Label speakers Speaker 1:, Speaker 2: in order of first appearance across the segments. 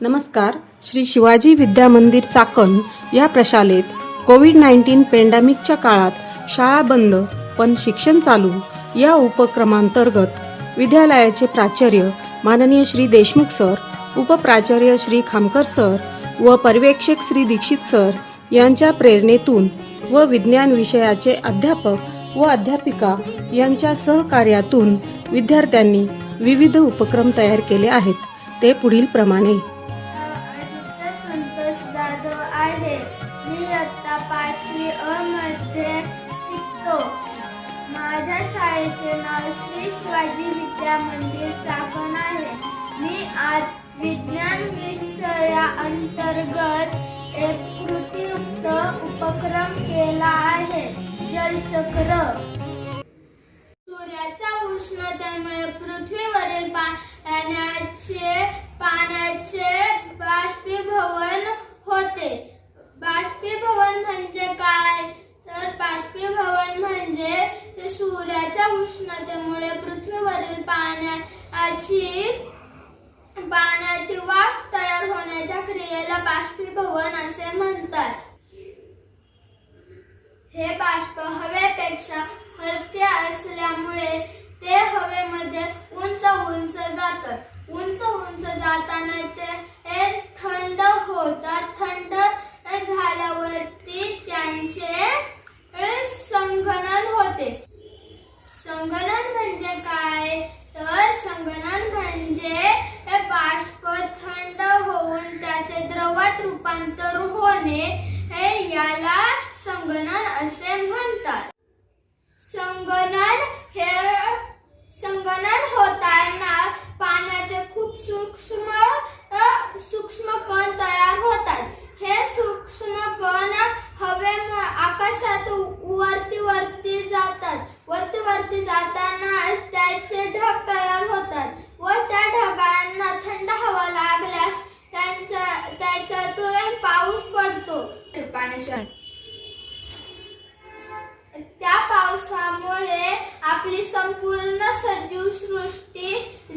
Speaker 1: नमस्कार. श्री शिवाजी विद्या मंदिर चाकण या प्रशालेत कोविड-19 पॅन्डेमिकच्या काळात शाळा बंद पण शिक्षण चालू या उपक्रमांतर्गत विद्यालयाचे प्राचार्य माननीय श्री देशमुख सर, उपप्राचार्य श्री खामकर सर व पर्यवेक्षक श्री दीक्षित सर यांच्या प्रेरणेतून व विज्ञान विषयाचे अध्यापक व अध्यापिका यांच्या सहकार्यातून विद्यार्थ्यांनी विविध उपक्रम तयार केले आहेत. ते पुढील प्रमाणे.
Speaker 2: संतोष जाधव आहे. मी इयत्ता 5वी अ मध्ये शिकतो. माझ्या शाळेचे नाव श्री शिवाजी विद्या मंदिर चाकण आहे. मी आज विज्ञान विषयाअंतर्गत एक कृतीयुक्त उपक्रम केला आहे. जलचक्र. सूर्याच्या उष्णतेमुळे पृथ्वीवरील पाण्याचे बाष्पीभवन होते. बाष्पीभवन म्हणजे काय? तर बाष्पीभवन म्हणजे सूर्याच्या उष्णतेमुळे पृथ्वीवरील पाण्याची वाफ तयार होण्याच्या क्रियेला बाष्पीभवन असे म्हणतात. हे बाष्प हवेपेक्षा हलके असल्यामुळे ते हवेमध्ये उंच जातात. उंच जाताना ते थंड होतात. थंड झाल्यावरती त्यांचे संघनन होते. संघनन म्हणजे काय? तर संघनन म्हणजे बाष्प थंड होऊन त्याचे द्रवात रूपांतर होणे, याला संघनन असे म्हणतात. संघनन होताना पाण्याचे खूप सूक्ष्म कण तयार होतात. हे सूक्ष्म कण आकाशात वरती जातात. वरती जाताना त्याचे ढग तयार होतात व त्या ढगांना थंड हवा लागल्यास त्याच्यातून पाऊस पडतो. त्या पावसामुळे आपली संपूर्ण सजीव सृष्टी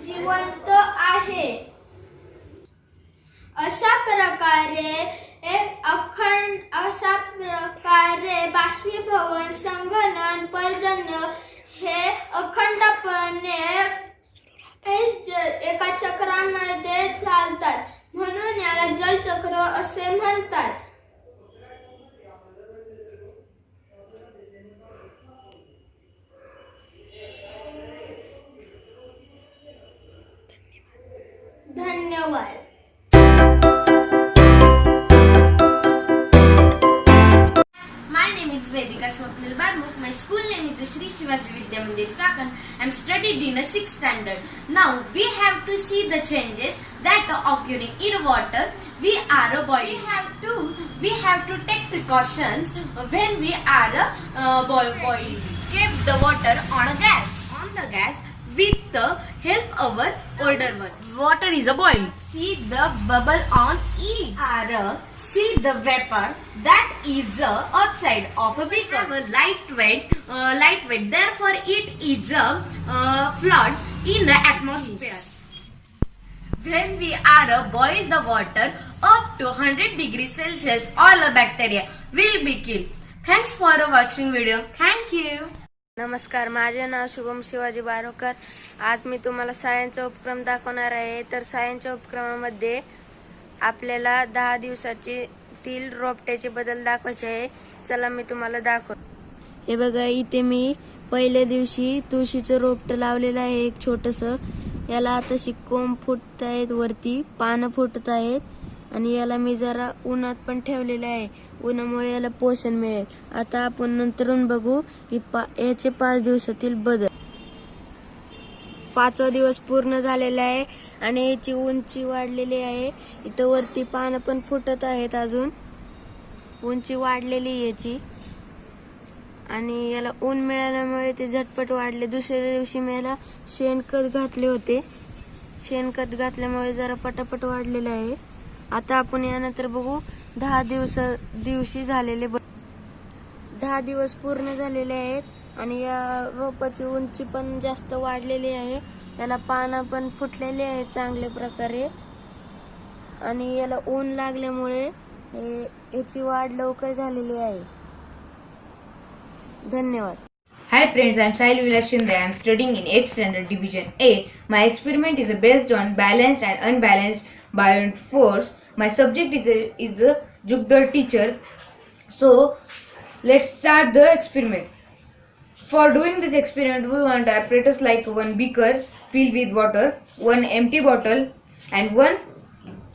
Speaker 2: जिवंत आहे. अशा प्रकारे बाष्पीभवन, संघनन, पर्जन्य हे अखंडपणे एका चक्रामध्ये चालतात. म्हणून याला जलचक्र असे म्हणतात. धन्यवाद.
Speaker 3: My name is Vedika Swapnil Barmuk. My school name is Shri Shivaji Vidya Mandir Chakan. I am studied in the 6th standard. Now we have to see the changes that are occurring in water. We are boiling. We have to take precautions when we are boiling. Keep the water on the gas with the help of our older one. Water is a boil. See the bubble on it. See the vapor that is outside of a beaker. Lightweight. Therefore, it is a flood in the atmosphere. When we are boil the water up to 100 degrees Celsius, all the bacteria will be killed. Thanks for watching video. Thank you.
Speaker 4: नमस्कार. माझे नाव शुभम शिवाजी बारोकर. आज मी तुम्हाला सायन्सचा उपक्रम दाखवणार आहे. तर सायन्सच्या उपक्रमामध्ये आपल्याला 10 दिवसातील रोपट्याचे बदल दाखवायचे आहे. चला मी तुम्हाला दाखवतो. हे बघा, इथे मी पहिल्या दिवशी तुळशीचं रोपट लावलेलं आहे, एक छोटस. याला आता कोंब फुटत आहेत, वरती पानं फुटत आहेत आणि याला मी जरा उन्हात पण ठेवलेलं आहे. उन्हामुळे याला पोषण मिळेल. आता आपण नंतरून बघू की याचे 5 दिवसातील बदल. 5वा दिवस पूर्ण झालेला आहे आणि याची उंची वाढलेली आहे. इथं वरती पानं पण फुटत आहेत, अजून उंची वाढलेली याची. आणि याला ऊन मिळाल्यामुळे ते झटपट वाढले. दुसऱ्या दिवशी मी याला शेणखत घातले होते. शेणखत घातल्यामुळे जरा पटापट वाढलेलं आहे. आता आपण यानंतर बघू 10 दिवशी झालेले 10 दिवस पूर्ण झालेले आहेत आणि या रोपाची उंची पण जास्त वाढलेली आहे. याला पानं पण फुटलेली आहेत चांगल्या प्रकारे. आणि याला ऊन लागल्यामुळे याची वाढ लवकर झालेली आहे. धन्यवाद.
Speaker 5: Hi friends, I am Sahil Vilas Shinde. I am studying in 8th standard division A. My experiment is based on balanced and unbalanced buoyant force. My subject is a Jugdar teacher. So let's start the experiment. For doing this experiment, we want apparatus like one beaker filled with water, one empty bottle, and one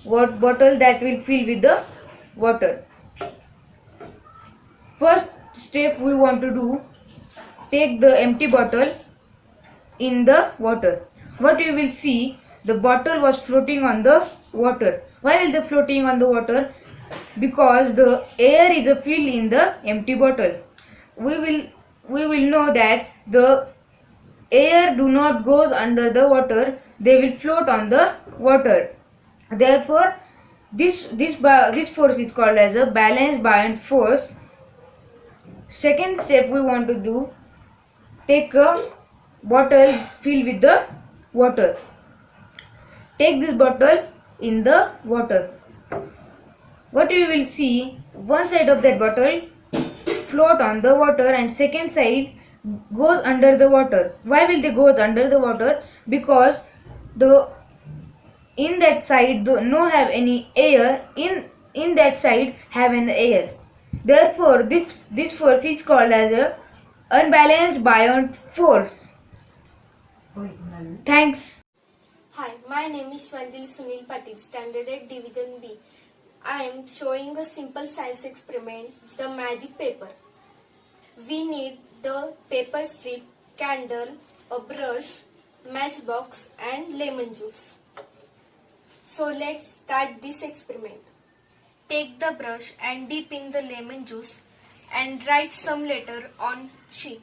Speaker 5: bottle that will fill with the water. First step we want to do, take the empty bottle in the water. What you will see, the bottle was floating on the water. Why will the floating on the water? Because the air is a fill in the empty bottle. We will know that the air do not goes under the water, they will float on the water. Therefore this force is called as a balanced buoyant force. Second step we want to do, take a bottle filled with the water. Take this bottle in the water. What you will see, one side of that bottle float on the water and second side goes under the water. Why will they goes under the water? Because the in that side no have any air, in that side have an air. Therefore this force is called as a unbalanced buoyant force. Thanks.
Speaker 6: Hi, my name is Shwanjali Sunil Patil, Standard 8 Division B. I am showing a simple science experiment, the magic paper. We need the paper strip, candle, a brush, matchbox and lemon juice. So let's start this experiment. Take the brush and dip in the lemon juice and write some letter on sheet.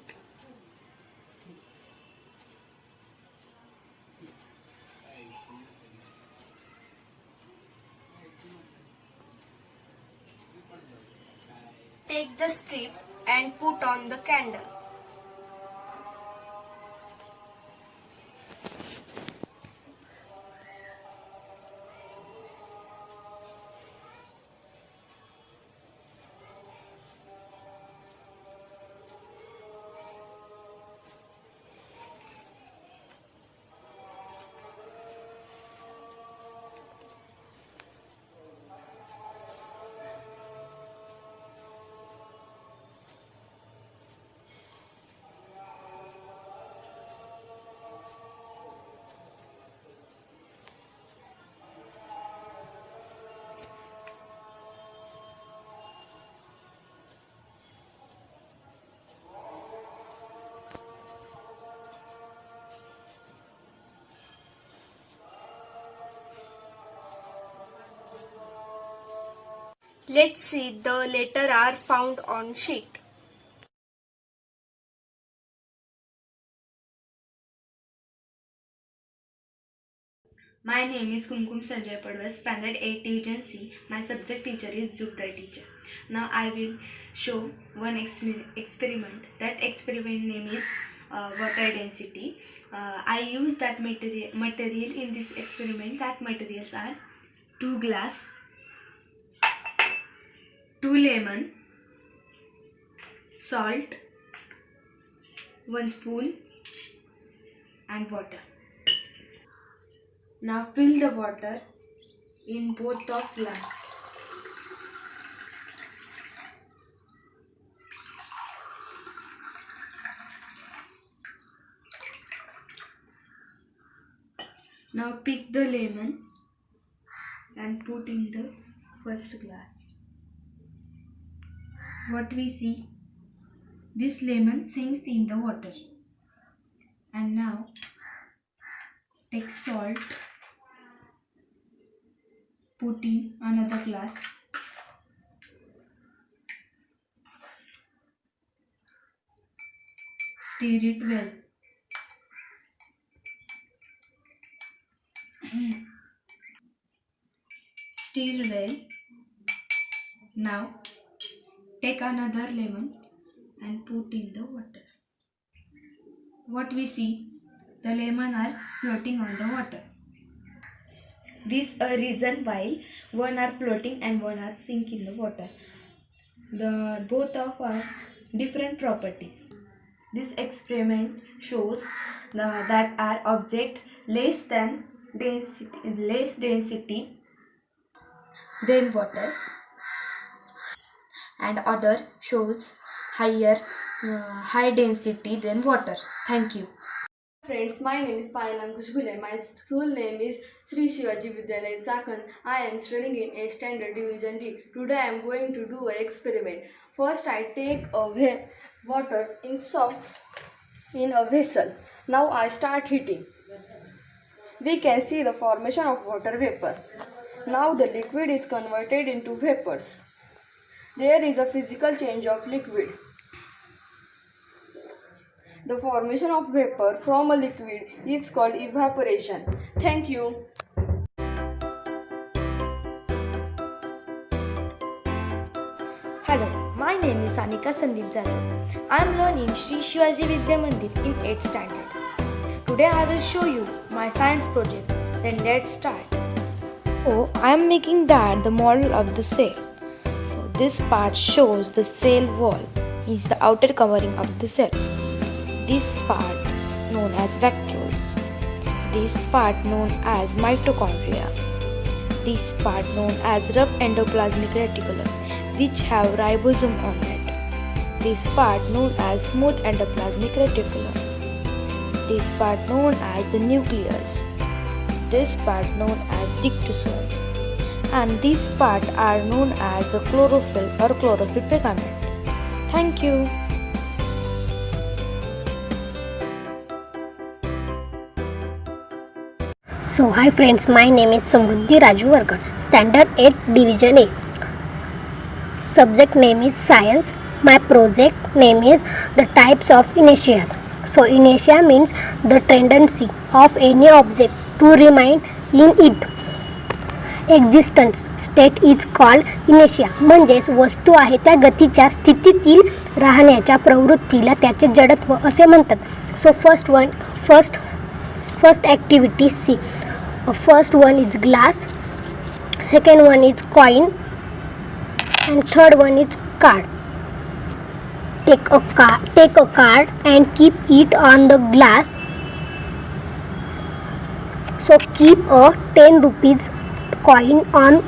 Speaker 6: Take the strip and put on the candle. Let's see the letter are found on sheet.
Speaker 7: My name is Kumkum Sanjay Padwal, Standard 8 Division C. My subject teacher is Jugdar teacher. Now I will show one experiment. That experiment name is water density. I use that material in this experiment. That materials are 2 glass, 2 lemon, salt, 1 spoon and water. Now fill the water in both of glass. Now pick the lemon and put in the first glass. What we see, this lemon sinks in the water. And now take salt, put in another glass. Stir it well. Stir well. Now take another lemon and put in the water. What we see, the lemon are floating on the water. This a reason why one are floating and one are sink in the water. The both of are different properties. This experiment shows that our object less density than water, and other shows high density than water. Thank you.
Speaker 8: Friends, my name is Payal Ankush Ghule. My school name is Sri Shivaji Vidyalaya Chakan. I am studying in A Standard Division D. Today I am going to do an experiment. First I take a water in a vessel. Now I start heating. We can see the formation of water vapor. Now the liquid is converted into vapors. There is a physical change of liquid. The formation of vapor from a liquid is called evaporation. Thank you.
Speaker 9: Hello, my name is Anika Sandeep Jadhav. I am learning Sri Shivaji Vidya Mandir in 8th standard. Today I will show you my science project. Then let's start. Oh, I am making that the model of the cell. So this part shows the cell wall is the outer covering of the cell. This part known as vacuoles. This part known as mitochondria. This part known as rough endoplasmic reticulum, which have ribosome on it. This part known as smooth endoplasmic reticulum. This part known as the nucleus. This part known as dictosome. And this part are known as a chlorophyll or chlorophyll pigment. Thank you.
Speaker 10: So hi friends, my name is Samruddhi Raju Varkar, Standard 8 Division A. Subject name is Science. My project name is the types of inertias. So inertia means the tendency of any object to remain in its existence state is called inertia. म्हणजेच वस्तू आहे त्या गतीच्या स्थितीतील राहण्याच्या प्रवृत्तीला त्याचे जडत्व असे म्हणतात. सो first activity C. First one is glass, second one is coin, and third one is card. Take a card and keep it on the glass. So keep a 10 rupees coin on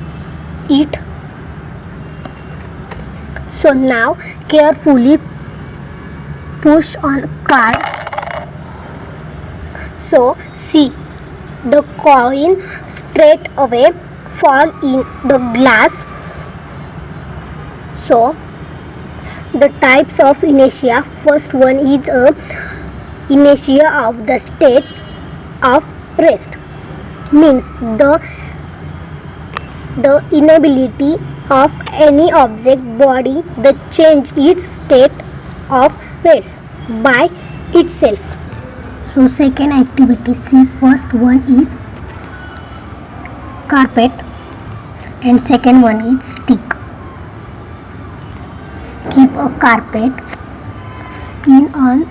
Speaker 10: it. So now carefully push on card. So see, the coin straight away fall in the glass. So the types of inertia. First one is a inertia of the state of rest, means the inability of any object body to change its state of rest by itself. So second activity C. First one is carpet and second one is stick. Keep a carpet pin on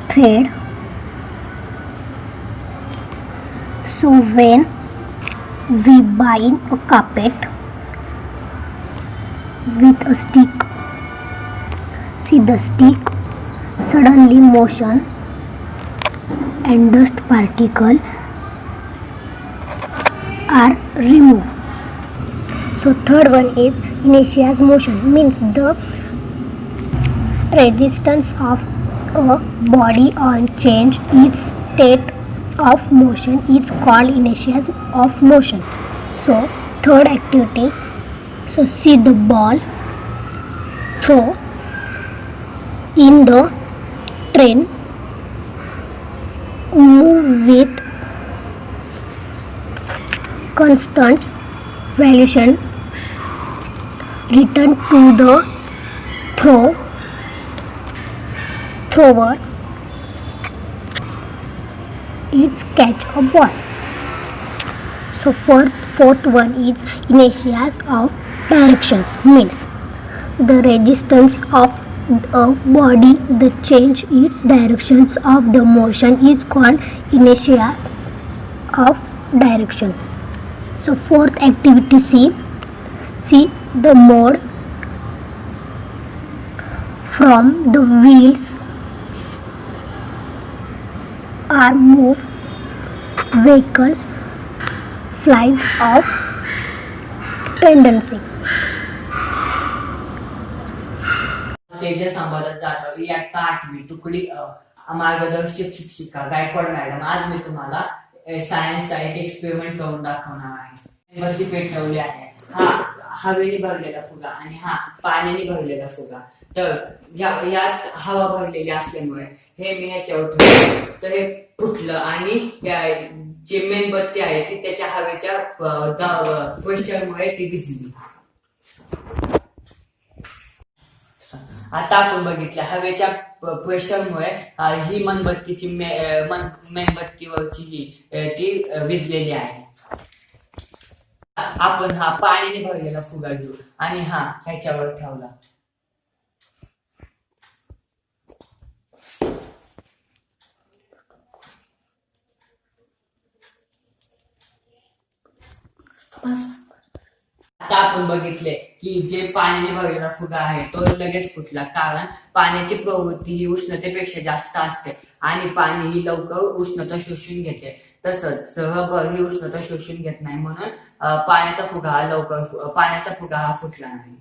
Speaker 10: thread. So when we bind a carpet with a stick, see the stick suddenly motion and dust particle are removed. So third one is inertia's motion, means the resistance of a body on change its state of motion is called inertia of motion. So third activity, so see the ball throw in the train move with constant valuation, return to the thrower, it's catch a ball. So fourth one is inertia of directions, means the resistance of a body the change its directions of the motion is called inertia of direction. So fourth activity C. See the mode from the wheels are moved, vehicles flies of tendency.
Speaker 11: तेजस अंबादास जाधव इयत्ता 8वी तुकडी मार्गदर्शक शिक्षिका Gaikwad madam. आज मी तुम्हाला सायन्सचा एक experiment करून दाखवणार आहे. वरती पेटवले आहे. हा हवेने भरलेला फुगा आणि हा पाण्याने भरलेला फुगा. तर यात हवा भरलेली असल्यामुळे हे मी ह्याच्यावर ठेवलं तर हे फुटलं आणि जे मेणबत्ती आहे ती त्याच्या हवेच्या प्रेशरमुळे ती विझली. आता आपण बघितलं हवेच्या प्रेशरमुळे ही मेणबत्तीची मेणबत्तीवरची ती विझलेली आहे. आपण हा पाण्याने भरलेला फुगा घेऊ आणि हा ह्याच्यावर ठेवला. आता आपण बघितले की जे पाण्याने भरलेला फुगा आहे तो लगेच फुटला, कारण पाण्याची प्रवृत्ती ही उष्णतेपेक्षा जास्त असते आणि पाणी ही लवकर उष्णता शोषून घेते. तसंच ही उष्णता शोषून घेत नाही म्हणून पाण्याचा फुगा हा फुटला नाही.